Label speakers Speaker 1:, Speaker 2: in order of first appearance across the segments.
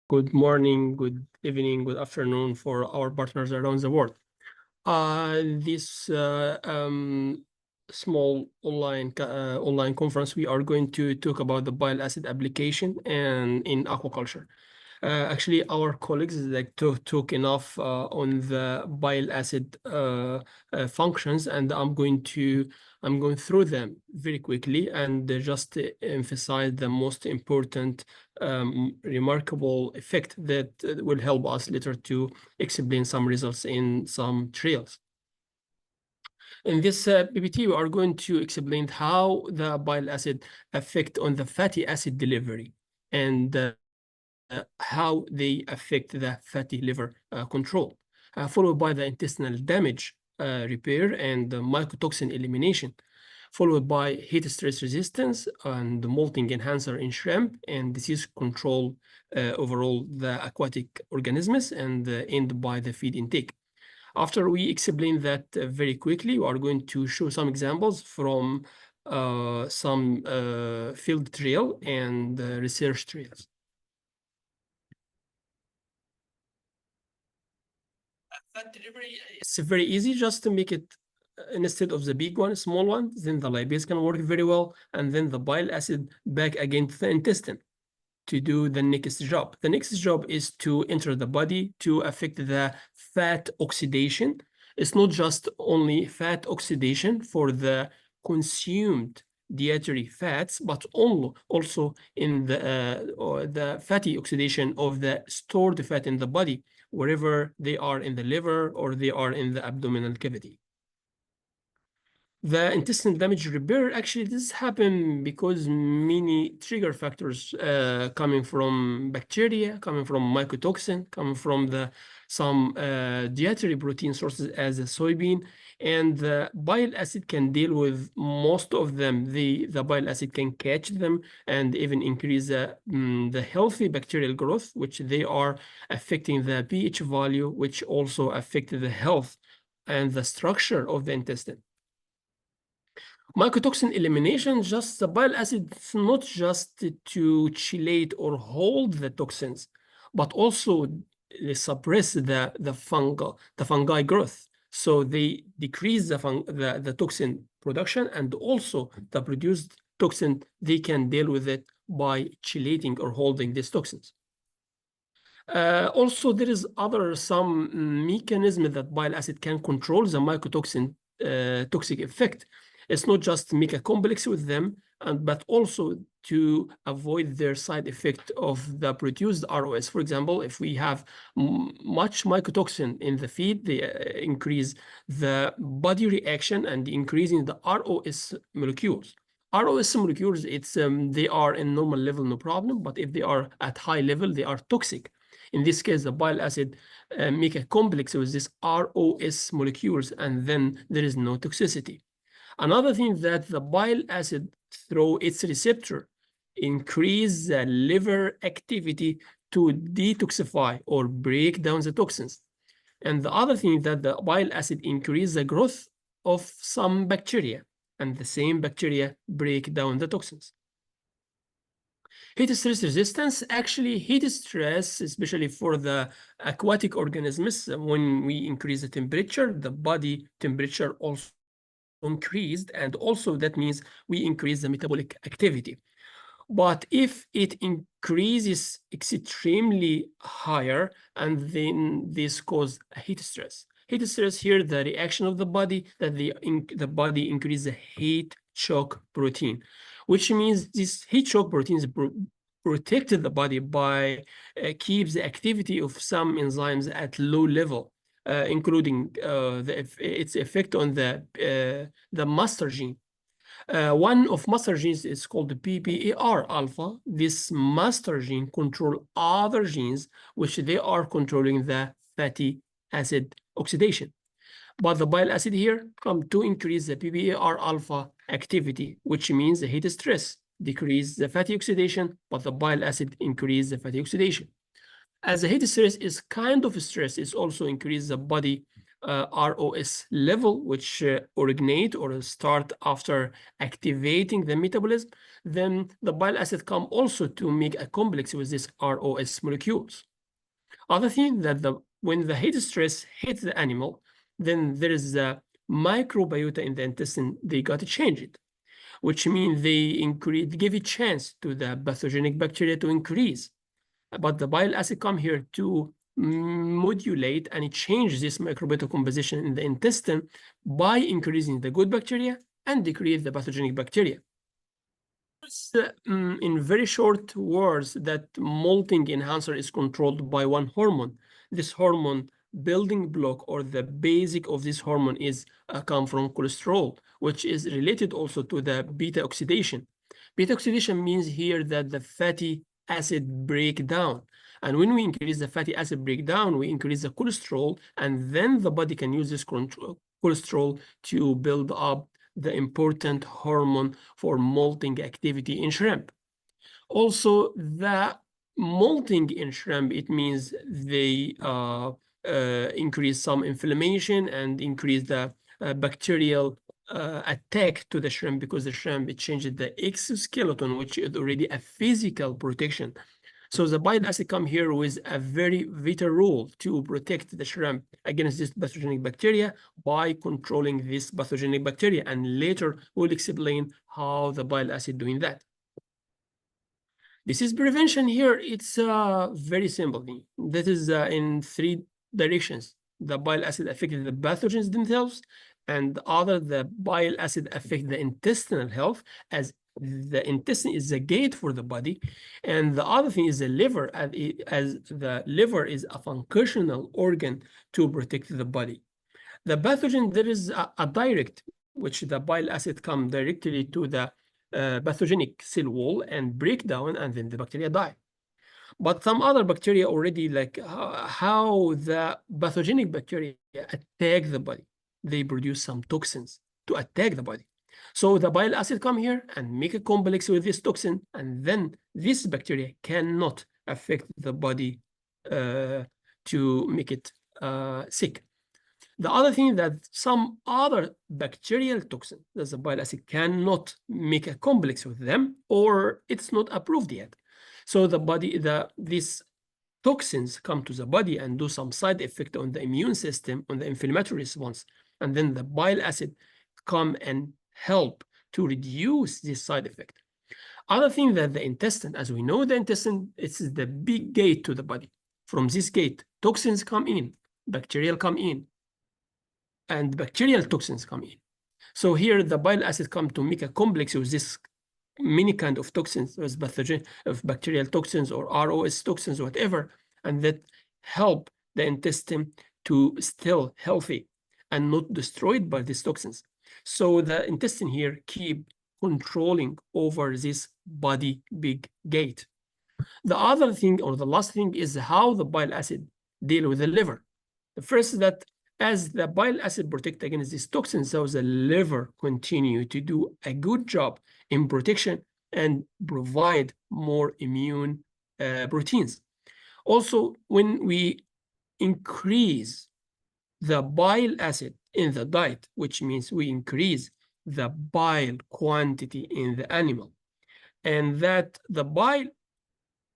Speaker 1: Good morning, good evening, good afternoon for our partners around the world. This small online conference, we are going to talk about the bile acid application and in aquaculture. Actually, our colleagues took enough on the bile acid functions, and I'm going through them very quickly and just emphasize the most important remarkable effect that will help us later to explain some results in some trials. In this PPT, we are going to explain how the bile acid affect on the fatty acid delivery and how they affect the fatty liver control, followed by the intestinal damage repair and the mycotoxin elimination, followed by heat stress resistance and the molting enhancer in shrimp and disease control overall the aquatic organisms, and end by the feed intake. After we explain that very quickly, we are going to show some examples from some field trial and research trials. Fat delivery, it's very easy just to make it instead of the big one, small one, then the lipase can work very well, and then the bile acid back again to the intestine to do the next job. The next job is to enter the body to affect the fat oxidation. It's not just only fat oxidation for the consumed dietary fats, but also in the fatty oxidation of the stored fat in the body, wherever they are in the liver or they are in the abdominal cavity. The intestinal damage repair, actually, this happen because many trigger factors coming from bacteria, coming from mycotoxin, coming from some dietary protein sources as a soybean, and the bile acid can deal with most of them. The bile acid can catch them and even increase the healthy bacterial growth, which they are affecting the pH value, which also affect the health and the structure of the intestine. Mycotoxin elimination, just the bile acid, it's not just to chelate or hold the toxins, but also suppress the fungi growth. So they decrease the toxin production, and also the produced toxin, they can deal with it by chelating or holding these toxins. Also, there is some mechanism that bile acid can control the mycotoxin toxic effect. It's not just make a complex with them, but also to avoid their side effect of the produced ROS. For example, if we have much mycotoxin in the feed, they increase the body reaction and increasing the ROS molecules. ROS molecules, they are in normal level, no problem, but if they are at high level, they are toxic. In this case, the bile acid make a complex with this ROS molecules, and then there is no toxicity. Another thing that the bile acid, through its receptor, increase the liver activity to detoxify or break down the toxins. And the other thing that the bile acid increase the growth of some bacteria, and the same bacteria break down the toxins. Heat stress resistance, actually heat stress, especially for the aquatic organisms, when we increase the temperature, the body temperature also increased, and also that means we increase the metabolic activity. But if it increases extremely higher, and then this causes heat stress. Heat stress here, the reaction of the body, that the body increase the heat shock protein, which means this heat shock proteins protect the body by keeps the activity of some enzymes at low level, including its effect on the master gene. One of master genes is called the PPAR alpha. This master gene control other genes, which they are controlling the fatty acid oxidation. But the bile acid here come to increase the PPAR alpha activity, which means the heat stress decrease the fatty oxidation, but the bile acid increase the fatty oxidation. As the heat stress is kind of stress, it's also increase the body ROS level, which originate or start after activating the metabolism, then the bile acid come also to make a complex with these ROS molecules. Other thing that when the heat stress hits the animal, then there is a microbiota in the intestine, they got to change it, which means they give a chance to the pathogenic bacteria to increase. But the bile acid come here to modulate and change this microbiota composition in the intestine by increasing the good bacteria and decrease the pathogenic bacteria. In very short words, that molting enhancer is controlled by one hormone. This hormone building block or the basic of this hormone is come from cholesterol, which is related also to the beta oxidation. Beta oxidation means here that the fatty acid breakdown. And when we increase the fatty acid breakdown, we increase the cholesterol, and then the body can use this cholesterol to build up the important hormone for molting activity in shrimp. Also, the molting in shrimp, it means they increase some inflammation and increase the bacterial attack to the shrimp, because the shrimp, it changes the exoskeleton, which is already a physical protection. So the bile acid come here with a very vital role to protect the shrimp against this pathogenic bacteria by controlling this pathogenic bacteria. And later we'll explain how the bile acid doing that. This is prevention here. It's a very simple thing. That is in 3 directions. The bile acid affects the pathogens themselves, and the bile acid affect the intestinal health, as the intestine is the gate for the body. And the other thing is the liver, as the liver is a functional organ to protect the body. The pathogen, there is a direct, which the bile acid come directly to the pathogenic cell wall and break down, and then the bacteria die. But some other bacteria already, like how the pathogenic bacteria attack the body. They produce some toxins to attack the body. So the bile acid come here and make a complex with this toxin, and then this bacteria cannot affect the body to make it sick. The other thing that some other bacterial toxin that the bile acid cannot make a complex with them, or it's not approved yet. So the body, these toxins come to the body and do some side effect on the immune system, on the inflammatory response. And then the bile acid come and help to reduce this side effect. Other thing that the intestine, as we know, the intestine, it's the big gate to the body. From this gate, toxins come in, bacterial come in, and bacterial toxins come in. So here the bile acid come to make a complex with this many kind of toxins, as pathogen of bacterial toxins or ROS toxins, whatever, and that help the intestine to still healthy and not destroyed by these toxins. So the intestine here keep controlling over this body big gate. The other thing, or the last thing, is how the bile acid deal with the liver. The first is that as the bile acid protect against these toxins, so the liver continue to do a good job in protection and provide more immune proteins. Also, when we increase the bile acid in the diet, which means we increase the bile quantity in the animal, and that the bile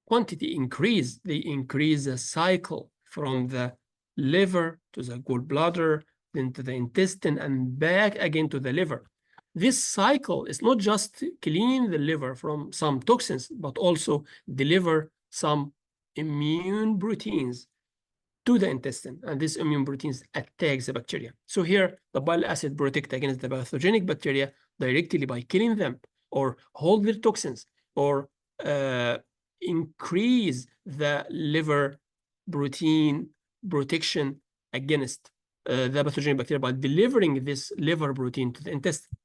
Speaker 1: quantity increase, they increase the cycle from the liver to the gallbladder, then to the intestine, and back again to the liver. This cycle is not just clean the liver from some toxins, but also deliver some immune proteins to the intestine, and these immune proteins attack the bacteria. So here, the bile acid protect against the pathogenic bacteria directly by killing them, or hold their toxins, or increase the liver protein protection against the pathogenic bacteria by delivering this liver protein to the intestine.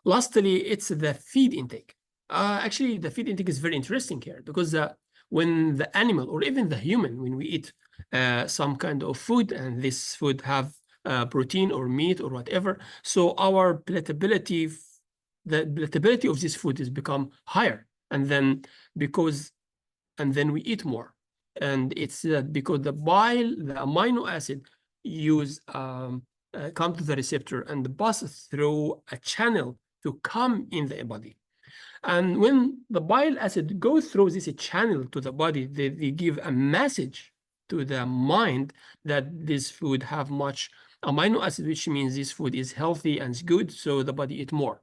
Speaker 1: Lastly, it's the feed intake. Actually, the feed intake is very interesting here, because when the animal, or even the human, when we eat some kind of food, and this food have protein or meat or whatever, so our palatability, the palatability of this food is become higher, and then we eat more. And it's because the bile, the amino acid, use come to the receptor and pass through a channel to come in the body. And when the bile acid goes through this channel to the body, they give a message to the mind that this food have much amino acid, which means this food is healthy and good, so the body eat more.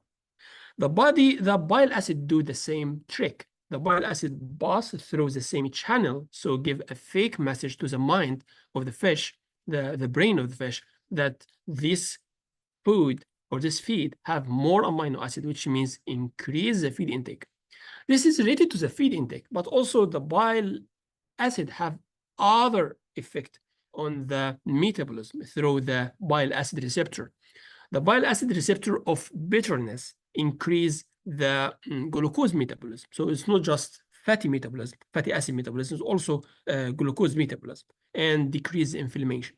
Speaker 1: The bile acid do the same trick. The bile acid pass through the same channel, so give a fake message to the mind of the fish, the brain of the fish, that this food or this feed have more amino acid, which means increase the feed intake. This is related to the feed intake, but also the bile acid have other effect on the metabolism through the bile acid receptor. The bile acid receptor of bitterness increase the glucose metabolism. So it's not just fatty metabolism, fatty acid metabolism, it's also glucose metabolism and decrease inflammation.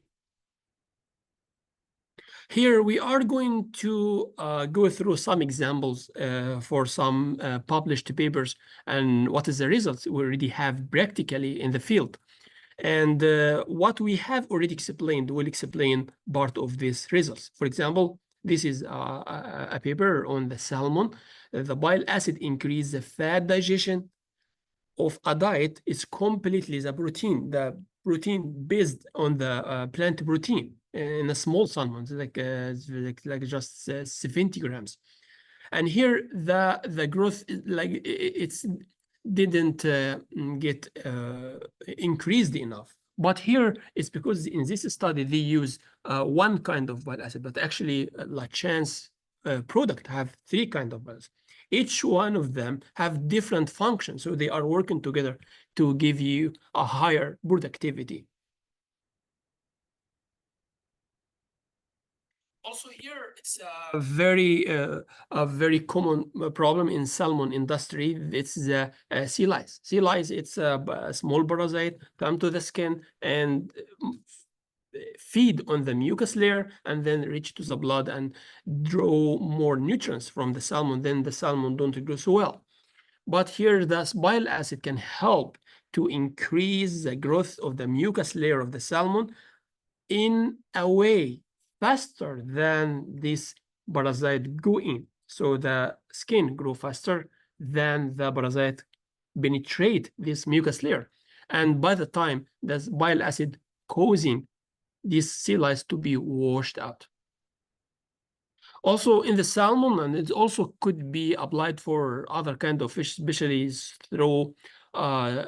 Speaker 1: Here we are going to go through some examples for some published papers and what is the results we already have practically in the field. And what we have already explained will explain part of these results. For example, this is a paper on the salmon. The bile acid increase the fat digestion of a diet is completely the protein based on the plant protein in a small salmon, like just 70 grams. And here the growth like it's didn't get increased enough. But here it's because in this study they use one kind of bile acid, but actually Lachance product have three kind of bile acid. Each one of them have different functions, so they are working together to give you a higher productivity. Also here, it's a very common problem in salmon industry. It's the sea lice. Sea lice, it's a small parasite, come to the skin and feed on the mucus layer and then reach to the blood and draw more nutrients from the salmon. Then the salmon don't grow so well. But here, the bile acid can help to increase the growth of the mucus layer of the salmon in a way faster than this parasite go in. So the skin grow faster than the parasite penetrate this mucus layer. And by the time there's bile acid causing these sea lice to be washed out. Also in the salmon, and it also could be applied for other kind of fish, especially through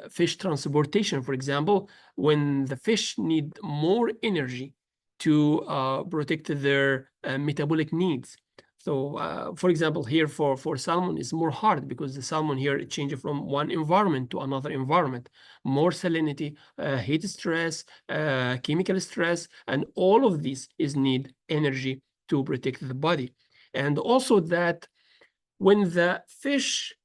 Speaker 1: fish transportation. For example, when the fish need more energy to protect their metabolic needs. So, for example, here for salmon, it's more hard because the salmon here it changes from one environment to another environment. More salinity, heat stress, chemical stress, and all of this is need energy to protect the body. And also that when the fish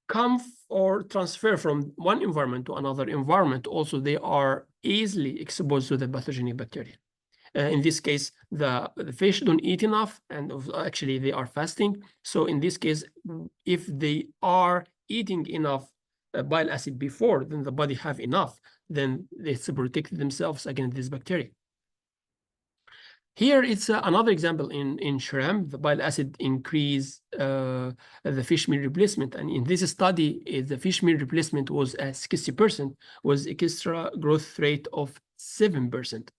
Speaker 1: come or transfer from one environment to another environment, also they are easily exposed to the pathogenic bacteria. In this case, the fish don't eat enough, and actually they are fasting. So in this case, if they are eating enough bile acid before, then the body have enough, then they protect themselves against this bacteria. Here it's another example in shrimp. The bile acid increase the fish meal replacement, and in this study, the fish meal replacement was 60%, was extra growth rate of 7%.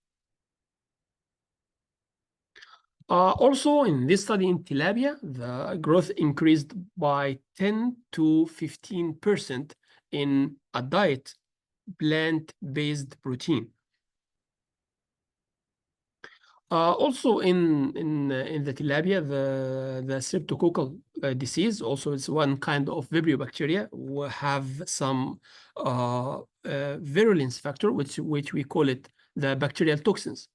Speaker 1: Also, in this study in tilapia, the growth increased by 10 to 15% in a diet plant-based protein. Also in the tilapia, the streptococcal disease also is one kind of Vibrio bacteria. We have some virulence factor, which we call it the bacterial toxins.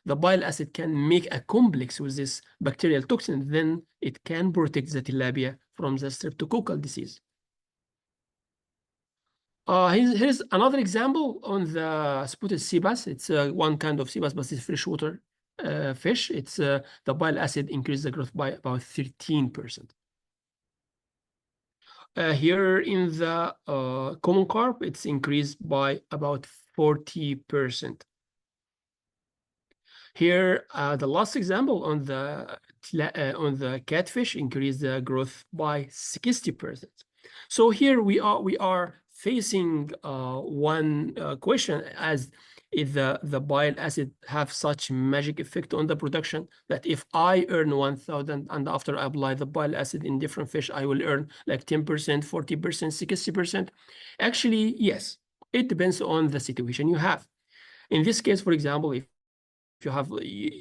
Speaker 1: The bile acid can make a complex with this bacterial toxin, then it can protect the tilapia from the streptococcal disease. Here's another example on the spotted sea bass. It's one kind of sea bass, but it's freshwater fish. It's the bile acid increased the growth by about 13%. Here in the common carp, it's increased by about 40%. Here, the last example on the catfish increased the growth by 60%. So here we are facing one question, as if the bile acid have such magic effect on the production that if I earn 1,000 and after I apply the bile acid in different fish, I will earn like 10%, 40%, 60%. Actually, yes, it depends on the situation you have. In this case, for example, if you have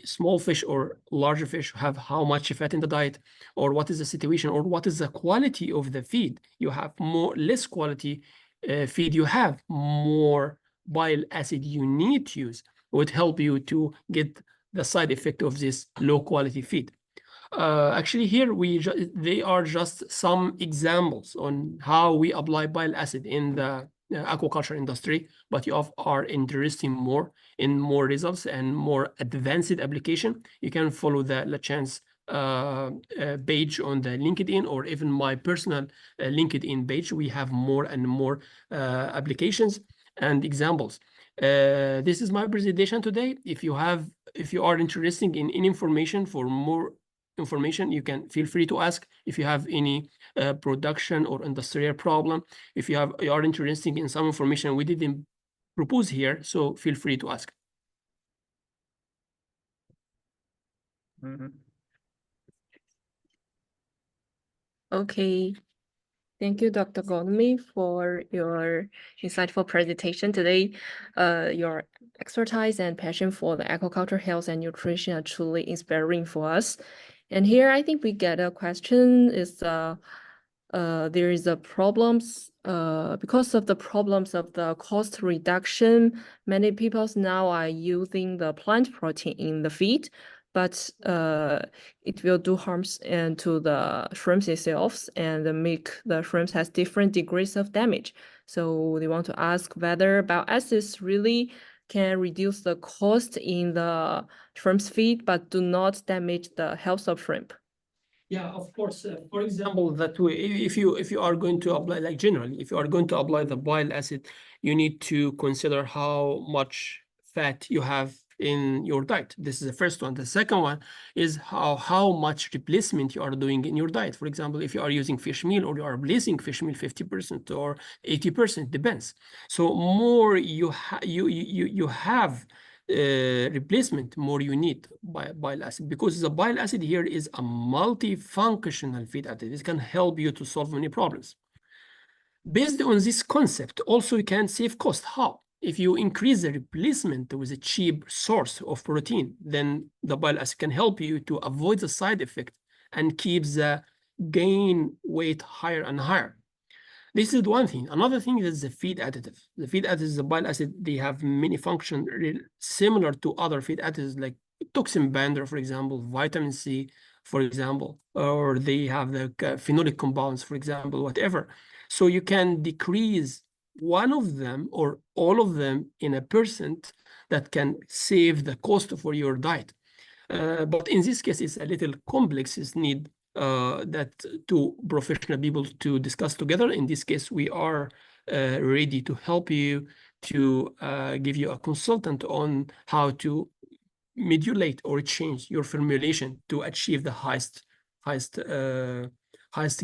Speaker 1: small fish or larger fish, have how much fat in the diet, or what is the situation, or what is the quality of the feed. You have less quality feed, you have more bile acid you need to use, would help you to get the side effect of this low quality feed. Actually, here they are just some examples on how we apply bile acid in the aquaculture industry, but you are interested more in more results and more advanced application. You can follow the Lachance page on the LinkedIn, or even my personal LinkedIn page. We have more and more applications and examples. This is my presentation today. If you are interested in any information, for more information, you can feel free to ask. If you have any production or industrial problem, if you are interested in some information we didn't propose here, so feel free to ask.
Speaker 2: Okay. Thank you, Dr. Godmi, for your insightful presentation today. Your expertise and passion for the aquaculture, health, and nutrition are truly inspiring for us. And here, I think we get a question: is there is a problems because of the problems of the cost reduction. Many people now are using the plant protein in the feed, but it will do harms and to the shrimps itself and make the shrimps has different degrees of damage. So they want to ask whether bile acids really can reduce the cost in the shrimp's feed, but do not damage the health of shrimp.
Speaker 1: Yeah, of course. For example, that way, if you are going to apply, like generally, if you are going to apply the bile acid, you need to consider how much fat you have in your diet. This is the first one. The second one is how much replacement you are doing in your diet. For example, if you are using fish meal or you are replacing fish meal 50% or 80%, depends. So more you have replacement, more you need bile acid, because the bile acid here is a multifunctional feed additive. It can help you to solve many problems. Based on this concept, also you can save cost. How? If you increase the replacement with a cheap source of protein, then the bile acid can help you to avoid the side effect and keep the gain weight higher and higher. This is one thing. Another thing is the feed additive. The feed additives, the bile acid, they have many functions similar to other feed additives, like toxin binder, for example, vitamin C, for example, or they have the phenolic compounds, for example, whatever. So you can decrease one of them or all of them in a percent that can save the cost for your diet. But in this case, it's a little complex. It's need that two professional people to discuss together. In this case, we are ready to help you, to give you a consultant on how to modulate or change your formulation to achieve the highest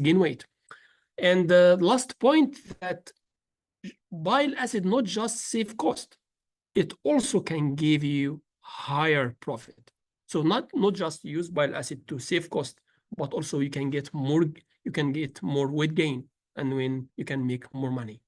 Speaker 1: gain weight. And the last point, that bile acid not just save cost, it also can give you higher profit. So not just use bile acid to save cost, but also you can get more weight gain, and when you can make more money.